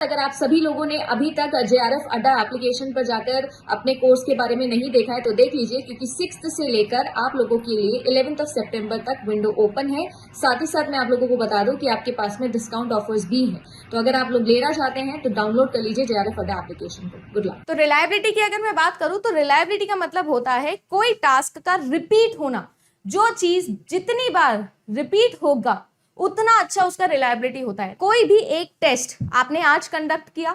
अगर आप सभी लोगों ने अभी तक जेआरएफ अड्डा एप्लीकेशन पर जाकर अपने कोर्स के बारे में नहीं देखा है तो देख लीजिए, क्योंकि 6th से लेकर आप लोगों के लिए 11th सितंबर तक विंडो ओपन है। साथ ही साथ मैं आप लोगों को बता दूं कि आपके पास में डिस्काउंट ऑफर्स भी हैं, तो अगर आप लोग लेना चाहते हैं तो डाउनलोड कर लीजिए जेआरएफ अड्डा एप्लीकेशन को। Good luck. तो रिलायबिलिटी की अगर मैं बात करूं तो रिलायबिलिटी का मतलब होता है कोई टास्क का रिपीट होना। जो चीज जितनी बार रिपीट होगा उतना अच्छा उसका रिलायबिलिटी होता है। कोई भी एक टेस्ट आपने आज कंडक्ट किया,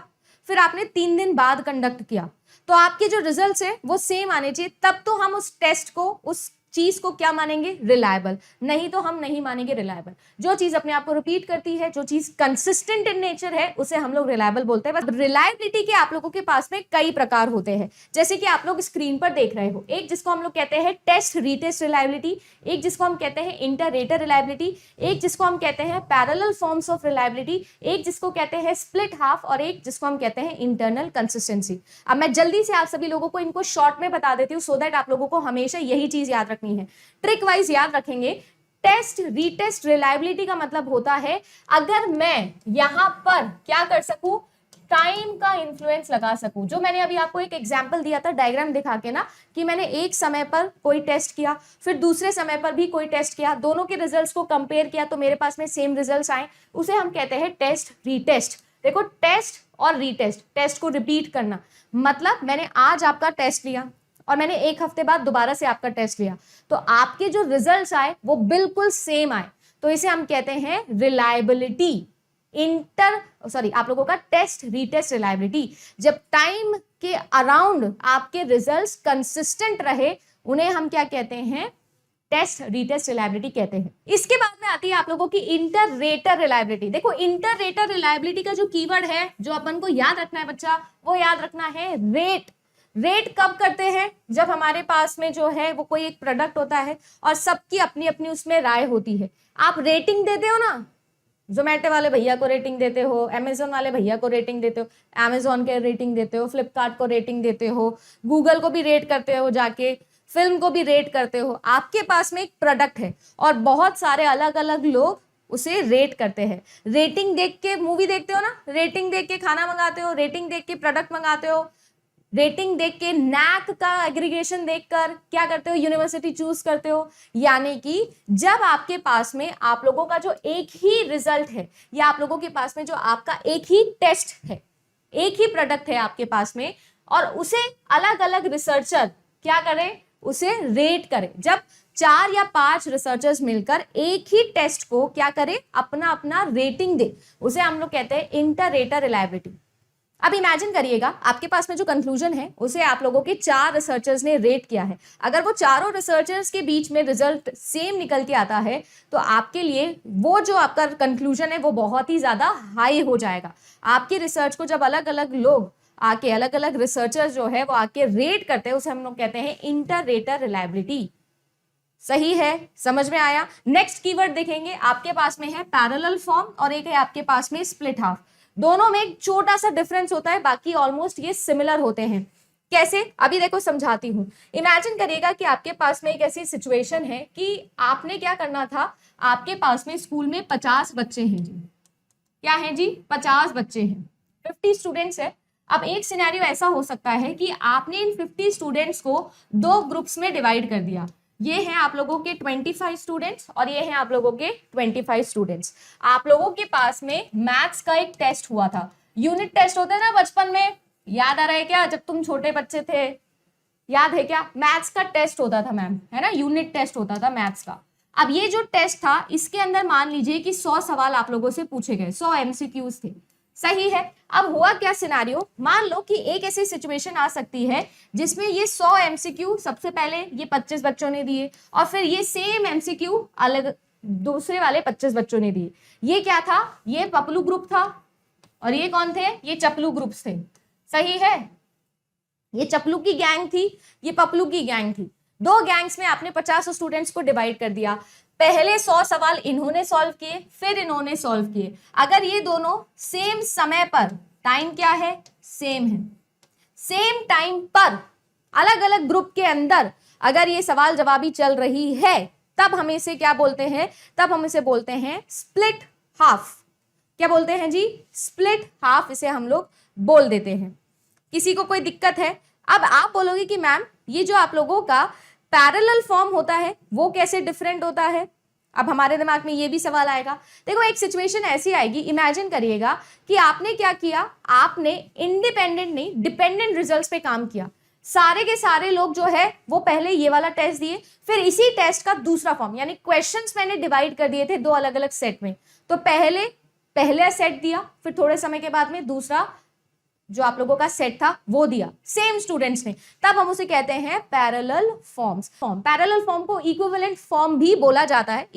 फिर आपने 3 दिन बाद कंडक्ट किया, तो आपके जो रिजल्ट्स है वो सेम आने चाहिए, तब तो हम उस टेस्ट को, उस चीज को क्या मानेंगे, रिलायबल। नहीं तो हम नहीं मानेंगे रिलायबल। जो चीज अपने आप को रिपीट करती है, जो चीज कंसिस्टेंट इन नेचर है, उसे हम लोग रिलायबल बोलते हैं। बस रिलायबिलिटी के आप लोगों के पास में कई प्रकार होते हैं, जैसे कि आप लोग स्क्रीन पर देख रहे हो। एक जिसको हम लोग कहते हैं टेस्ट रीटेस्ट रिलायबिलिटी, एक जिसको हम कहते हैं इंटर रेटर रिलायबिलिटी, एक जिसको हम कहते हैं पैरेलल फॉर्म्स ऑफ रिलायबिलिटी, एक जिसको कहते हैं स्प्लिट हाफ, और एक जिसको हम कहते हैं इंटरनल कंसिस्टेंसी। अब मैं जल्दी से आप सभी लोगों को इनको शॉर्ट में बता देती हूँ, सो दैट आप लोगों को हमेशा यही चीज याद रखनी है, ट्रिक वाइज याद रखेंगे। टेस्ट रीटेस्ट रिलायबिलिटी का मतलब होता है अगर मैं यहां पर क्या कर सकूं, टाइम का इंफ्लुएंस लगा सकूं। जो मैंने अभी आपको एक एग्जांपल दिया था डायग्राम दिखा के ना, कि मैंने एक समय पर कोई टेस्ट किया, फिर दूसरे समय पर भी कोई टेस्ट किया, दोनों के रिजल्ट्स को कंपेयर किया तो मेरे पास में सेम रिजल्ट्स आए, उसे हम कहते हैं टेस्ट रीटेस्ट। देखो, टेस्ट और रीटेस्ट, टेस्ट को रिपीट करना मतलब मैंने आज आपका टेस्ट लिया और मैंने एक हफ्ते बाद दोबारा से आपका टेस्ट लिया, तो आपके जो रिजल्ट्स आए वो बिल्कुल सेम आए, तो इसे हम कहते हैं रिलायबिलिटी। आप लोगों का टेस्ट रीटेस्ट रिलायबिलिटी। जब टाइम के अराउंड आपके रिजल्ट्स कंसिस्टेंट रहे, उन्हें हम क्या कहते हैं, टेस्ट रीटेस्ट रिलायबिलिटी कहते हैं। इसके बाद में आती है आप लोगों की इंटर रेटर रिलायबिलिटी। देखो, इंटर रेटर रिलायबिलिटी का जो कीवर्ड है, जो अपन को याद रखना है बच्चा, वो याद रखना है रेट। रेट कब करते हैं, जब हमारे पास में जो है वो कोई एक प्रोडक्ट होता है और सबकी अपनी अपनी उसमें राय होती है। आप रेटिंग देते हो ना, जोमेटो वाले भैया को रेटिंग देते हो, अमेजोन वाले भैया को रेटिंग देते हो, अमेजोन के रेटिंग देते हो, फ्लिपकार्ट को रेटिंग देते हो, गूगल को भी रेट करते हो, जाके फिल्म को भी रेट करते हो। आपके पास में एक प्रोडक्ट है और बहुत सारे अलग अलग लोग उसे रेट करते हैं। रेटिंग देख के मूवी देखते हो ना, रेटिंग देख के खाना मंगाते हो, रेटिंग देख के प्रोडक्ट मंगाते हो, रेटिंग देख के नैक का एग्रीगेशन देखकर क्या करते हो, यूनिवर्सिटी चूज करते हो। यानी कि जब आपके पास में आप लोगों का जो एक ही रिजल्ट है, या आप लोगों के पास में जो आपका एक ही टेस्ट है, एक ही प्रोडक्ट है आपके पास में, और उसे अलग अलग रिसर्चर क्या करें, उसे रेट करें। जब 4 या 5 रिसर्चर्स मिलकर एक ही टेस्ट को क्या करें, अपना अपना रेटिंग दे, उसे हम लोग कहते हैं इंटर रेटर रिलायबिलिटी। अब इमेजिन करिएगा, आपके पास में जो कंक्लूजन है उसे आप लोगों के 4 रिसर्चर्स ने रेट किया है। अगर वो चारों रिसर्चर्स के बीच में रिजल्ट सेम निकल के आता है, तो आपके लिए वो जो आपका कंक्लूजन है वो बहुत ही ज्यादा हाई हो जाएगा। आपकी रिसर्च को जब अलग अलग लोग आके, अलग अलग रिसर्चर्स जो है वो आके रेट करते हैं, उसे हम लोग कहते हैं इंटर रेटर रिलायबिलिटी। सही है, समझ में आया। नेक्स्ट कीवर्ड देखेंगे, आपके पास में है पैरेलल फॉर्म और एक है आपके पास में स्प्लिट हाफ। दोनों में एक छोटा सा डिफरेंस होता है, बाकी ऑलमोस्ट ये सिमिलर होते हैं। कैसे, अभी देखो समझाती हूं। इमेजिन करिएगा कि आपके पास में एक ऐसी सिचुएशन है कि आपने क्या करना था, आपके पास में स्कूल में 50 बच्चे हैं जी। क्या है जी, 50 बच्चे हैं, 50 स्टूडेंट्स है। अब एक सिनेरियो ऐसा हो सकता है कि आपने इन 50 स्टूडेंट्स को 2 ग्रुप्स में डिवाइड कर दिया। ये हैं आप लोगों के 25 स्टूडेंट्स और ये हैं आप लोगों के 25 स्टूडेंट्स। आप लोगों के पास में मैथ्स का एक टेस्ट हुआ था, यूनिट टेस्ट होता है ना बचपन में, याद आ रहा है क्या, जब तुम छोटे बच्चे थे, याद है क्या, मैथ्स का टेस्ट होता था मैम, है ना, यूनिट टेस्ट होता था मैथ्स का। अब ये जो टेस्ट था, इसके अंदर मान लीजिए कि 100 सवाल आप लोगों से पूछे गए, 100 MCQs थे। सही है। अब हुआ क्या सिनारियो, मान लो कि एक ऐसी सिचुएशन आ सकती है जिसमें ये 100 MCQ सबसे पहले ये 25 बच्चों ने दिए, और फिर ये सेम MCQ अलग दूसरे वाले 25 बच्चों ने दिए। ये क्या था, ये पपलू ग्रुप था, और ये कौन थे, ये चपलू ग्रुप्स थे। सही है, ये चपलू की गैंग थी, ये पपलू की गैंग थी। 2 गैंग्स में आपने 50 स्टूडेंट्स को डिवाइड कर दिया। पहले 100 सवाल इन्होंने सॉल्व किए, फिर इन्होंने सॉल्व किए। अगर ये दोनों सेम समय पर, टाइम क्या है, सेम है, सेम टाइम पर अलग अलग ग्रुप के अंदर अगर ये सवाल जवाबी चल रही है, तब हम इसे क्या बोलते हैं, तब हम इसे बोलते हैं स्प्लिट हाफ। क्या बोलते हैं जी, स्प्लिट हाफ इसे हम लोग बोल देते हैं। किसी को कोई दिक्कत है? अब आप बोलोगे कि मैम ये जो आप लोगों का पैरेलल फॉर्म होता है वो कैसे डिफरेंट होता है? अब हमारे दिमाग में ये भी सवाल आएगा। देखो एक सिचुएशन ऐसी आएगी, इमेजिन करिएगा कि आपने क्या किया, आपने इंडिपेंडेंट नहीं डिपेंडेंट रिजल्ट्स पे काम किया। सारे के सारे लोग जो है वो पहले ये वाला टेस्ट दिए, फिर इसी टेस्ट का दूसरा फॉर्म यानी क्वेश्चंस मैंने डिवाइड कर दिए थे दो अलग अलग सेट में। तो पहले सेट दिया, फिर थोड़े समय के बाद में दूसरा जो आप लोगों का सेट था वो दिया सेम स्टूडेंट्स ने, तब हम उसे कहते हैं पैरेलल फॉर्म्स। पैरेलल फॉर्म को इक्विवेलेंट फॉर्म भी बोला जाता है।